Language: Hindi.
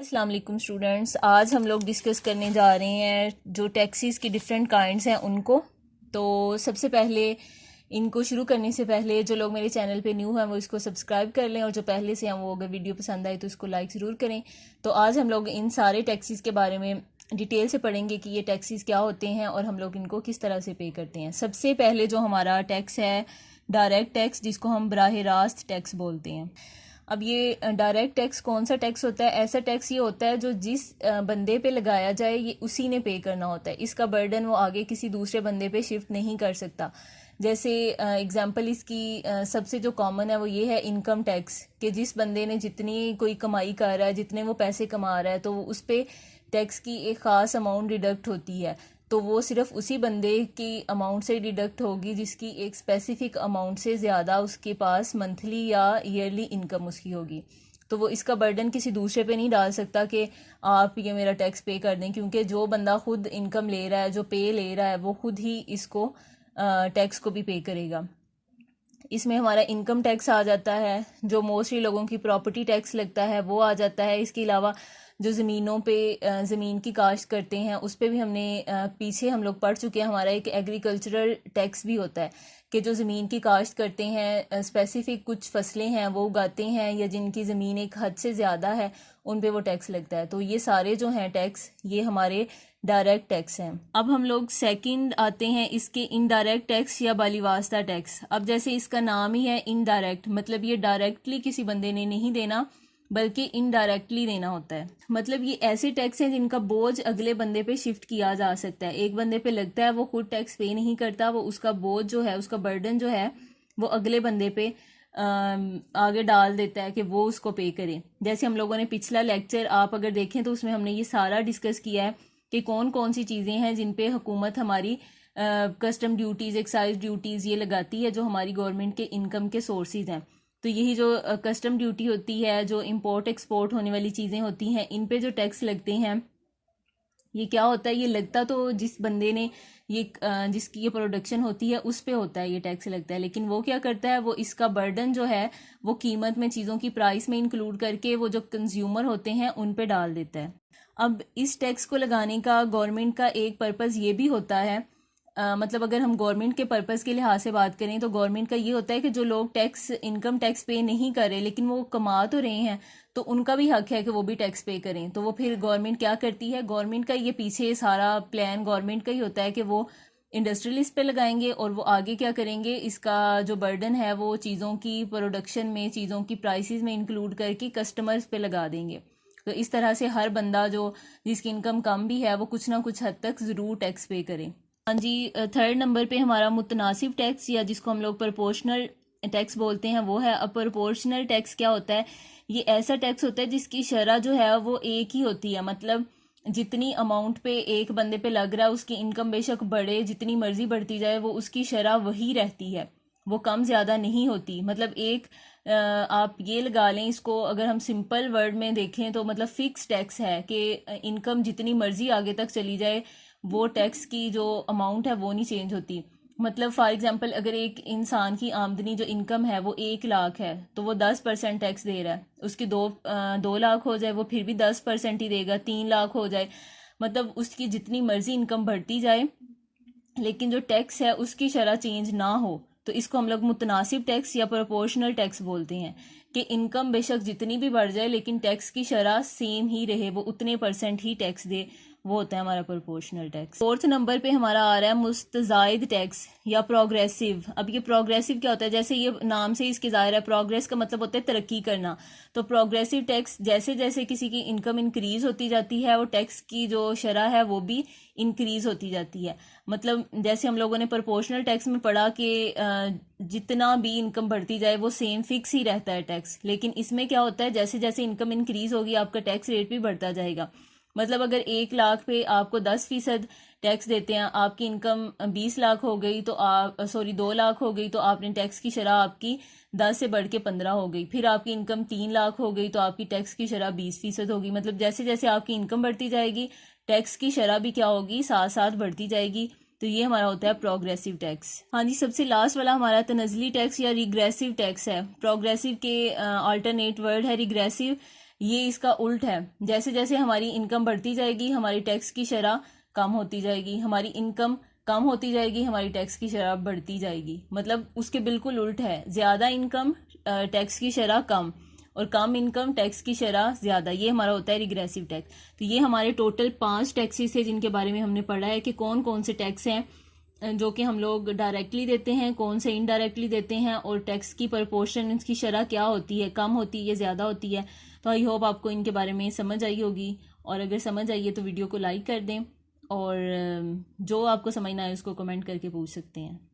अस्सलाम वालेकुम स्टूडेंट्स, आज हम लोग डिस्कस करने जा रहे हैं जो टैक्सीज़ की डिफरेंट काइंड्स हैं उनको। तो सबसे पहले इनको शुरू करने से पहले जो लोग मेरे चैनल पे न्यू हैं वो इसको सब्सक्राइब कर लें, और जो पहले से हैं वो अगर वीडियो पसंद आए तो इसको लाइक ज़रूर करें। तो आज हम लोग इन सारे टैक्सीज़ के बारे में डिटेल से पढ़ेंगे कि ये टैक्सीज़ क्या होते हैं और हम लोग इनको किस तरह से पे करते हैं। सबसे पहले जो हमारा टैक्स है डायरेक्ट टैक्स, जिसको हम बराह रास्त टैक्स बोलते हैं। अब ये डायरेक्ट टैक्स कौन सा टैक्स होता है? ऐसा टैक्स ये होता है जो जिस बंदे पे लगाया जाए ये उसी ने पे करना होता है। इसका बर्डन वो आगे किसी दूसरे बंदे पे शिफ्ट नहीं कर सकता। जैसे एग्जांपल इसकी सबसे जो कॉमन है वो ये है इनकम टैक्स, कि जिस बंदे ने जितनी कोई कमाई कर रहा है, जितने वो पैसे कमा रहा है, तो उस पे टैक्स की एक ख़ास अमाउंट डिडक्ट होती है। तो वो सिर्फ उसी बंदे की अमाउंट से डिडक्ट होगी जिसकी एक स्पेसिफिक अमाउंट से ज़्यादा उसके पास मंथली या ईयरली इनकम उसकी होगी। तो वो इसका बर्डन किसी दूसरे पे नहीं डाल सकता कि आप ये मेरा टैक्स पे कर दें, क्योंकि जो बंदा खुद इनकम ले रहा है, जो पे ले रहा है, वो खुद ही इसको टैक्स को भी पे करेगा। इसमें हमारा इनकम टैक्स आ जाता है, जो मोस्टली लोगों की प्रॉपर्टी टैक्स लगता है वो आ जाता है। इसके अलावा जो ज़मीनों पे ज़मीन की काश्त करते हैं उस पे भी हमने पीछे हम लोग पढ़ चुके हैं। हमारा एक एग्रीकल्चरल टैक्स भी होता है कि जो ज़मीन की काश्त करते हैं, स्पेसिफिक कुछ फसलें हैं वो उगाते हैं, या जिनकी ज़मीन एक हद से ज़्यादा है उन पे वो टैक्स लगता है। तो ये सारे जो हैं टैक्स ये हमारे डायरेक्ट टैक्स हैं। अब हम लोग सेकंड आते हैं इसके इनडायरेक्ट टैक्स या बालीवास्ता टैक्स। अब जैसे इसका नाम ही है इनडायरेक्ट, मतलब ये डायरेक्टली किसी बंदे ने नहीं देना बल्कि इनडायरेक्टली देना होता है। मतलब ये ऐसे टैक्स हैं जिनका बोझ अगले बंदे पे शिफ्ट किया जा सकता है। एक बंदे पे लगता है वो खुद टैक्स पे नहीं करता, वो उसका बोझ जो है, उसका बर्डन जो है वो अगले बंदे पे आगे डाल देता है कि वो उसको पे करे। जैसे हम लोगों ने पिछला लेक्चर आप अगर देखें तो उसमें हमने ये सारा डिस्कस किया है कि कौन कौन सी चीज़ें हैं जिन पे हुकूमत हमारी कस्टम ड्यूटीज़, एक्साइज ड्यूटीज़ ये लगाती है, जो हमारी गवर्नमेंट के इनकम के सोर्सेज हैं। तो यही जो कस्टम ड्यूटी होती है, जो इंपोर्ट एक्सपोर्ट होने वाली चीज़ें होती हैं, इन पे जो टैक्स लगते हैं, ये क्या होता है, ये लगता तो जिस बंदे ने ये जिसकी ये प्रोडक्शन होती है उस पे होता है, ये टैक्स लगता है। लेकिन वो क्या करता है, वो इसका बर्डन जो है वो कीमत में, चीज़ों की प्राइस में इंक्लूड करके वो जो कंज्यूमर होते हैं उन पे डाल देता है। अब इस टैक्स को लगाने का गवर्नमेंट का एक पर्पज़ ये भी होता है, मतलब अगर हम गवर्नमेंट के पर्पज़ के लिहाज से बात करें तो गवर्नमेंट का ये होता है कि जो लोग टैक्स, इनकम टैक्स पे नहीं कर रहे लेकिन वो कमा तो रहे हैं, तो उनका भी हक है कि वो भी टैक्स पे करें। तो वो फिर गवर्नमेंट क्या करती है, गवर्नमेंट का ये पीछे सारा प्लान गवर्नमेंट का ही होता है कि वो इंडस्ट्रियलिस्ट पे लगाएंगे और वो आगे क्या करेंगे, इसका जो बर्डन है वो चीज़ों की प्रोडक्शन में, चीज़ों की प्राइसेस में इंक्लूड करके कस्टमर्स पे लगा देंगे। तो इस तरह से हर बंदा जो जिसकी इनकम कम भी है वो कुछ ना कुछ हद तक ज़रूर टैक्स पे करे। हाँ जी, थर्ड नंबर पे हमारा मुतनासिब टैक्स, या जिसको हम लोग प्रोपोर्शनल टैक्स बोलते हैं, वो है। अब प्रोपोर्शनल टैक्स क्या होता है, ये ऐसा टैक्स होता है जिसकी शरह जो है वो एक ही होती है। मतलब जितनी अमाउंट पे एक बंदे पे लग रहा है, उसकी इनकम बेशक बढ़े, जितनी मर्जी बढ़ती जाए, वो उसकी शरह वही रहती है, वो कम ज़्यादा नहीं होती। मतलब एक आप ये लगा लें इसको, अगर हम सिंपल वर्ड में देखें तो मतलब फिक्स टैक्स है कि इनकम जितनी मर्जी आगे तक चली जाए, वो टैक्स की जो अमाउंट है वो नहीं चेंज होती। मतलब फॉर एग्जांपल अगर एक इंसान की आमदनी जो इनकम है वो 1 लाख है, तो वो 10% टैक्स दे रहा है। उसकी 2 लाख हो जाए वो फिर भी 10% ही देगा। 3 लाख हो जाए, मतलब उसकी जितनी मर्जी इनकम बढ़ती जाए लेकिन जो टैक्स है उसकी शरह चेंज ना हो, तो इसको हम लोग मुतनासिब टैक्स या प्रोपोर्शनल टैक्स बोलते हैं। कि इनकम बेशक जितनी भी बढ़ जाए लेकिन टैक्स की शरह सेम ही रहे, वो उतने % ही टैक्स दे, वो होता है हमारा प्रोपोर्शनल टैक्स। फोर्थ नंबर पे हमारा आ रहा है मुस्तजायद टैक्स या प्रोग्रेसिव। अब ये प्रोग्रेसिव क्या होता है, जैसे ये नाम से इसके ज़ाहिर है, प्रोग्रेस का मतलब होता है तरक्की करना। तो प्रोग्रेसिव टैक्स, जैसे जैसे किसी की इनकम इंक्रीज होती जाती है, वो टैक्स की जो शरह है वो भी इंक्रीज होती जाती है। मतलब जैसे हम लोगों ने प्रोपोर्शनल टैक्स में पढ़ा कि जितना भी इनकम बढ़ती जाए वो सेम फिक्स ही रहता है टैक्स, लेकिन इसमें क्या होता है, जैसे जैसे इनकम इंक्रीज होगी आपका टैक्स रेट भी बढ़ता जाएगा। मतलब अगर 1 लाख पे आपको 10% टैक्स देते हैं, आपकी इनकम 20 लाख हो गई तो आप 2 लाख हो गई, तो आपने टैक्स की शरह आपकी 10 से बढ़ के 15 हो गई। फिर आपकी इनकम 3 लाख हो गई तो आपकी टैक्स की शरह 20% होगी। मतलब जैसे जैसे आपकी इनकम बढ़ती जाएगी टैक्स की शरह भी क्या होगी, साथ साथ बढ़ती जाएगी। तो ये हमारा होता है प्रोग्रेसिव टैक्स। हाँ जी, सबसे लास्ट वाला हमारा तनज़ली टैक्स या रिग्रेसिव टैक्स है। प्रोग्रेसिव के अल्टरनेट वर्ड है रिग्रेसिव। ये इसका उल्ट है। जैसे जैसे हमारी इनकम बढ़ती जाएगी हमारी टैक्स की शरह कम होती जाएगी, हमारी इनकम कम होती जाएगी हमारी टैक्स की शरह बढ़ती जाएगी। मतलब उसके बिल्कुल उल्ट है, ज़्यादा इनकम टैक्स की शरह कम और कम इनकम टैक्स की शरह ज़्यादा। ये हमारा होता है रिग्रेसिव टैक्स। तो ये हमारे टोटल 5 टैक्सेस है जिनके बारे में हमने पढ़ा है कि कौन कौन से टैक्स हैं जो कि हम लोग डायरेक्टली देते हैं, कौन से इनडायरेक्टली देते हैं, और टैक्स की प्रपोर्शन इसकी शरह क्या होती है, कम होती है ज़्यादा होती है। तो आई होप आपको इनके बारे में समझ आई होगी, और अगर समझ आई है तो वीडियो को लाइक कर दें, और जो आपको समझ ना आए उसको कमेंट करके पूछ सकते हैं।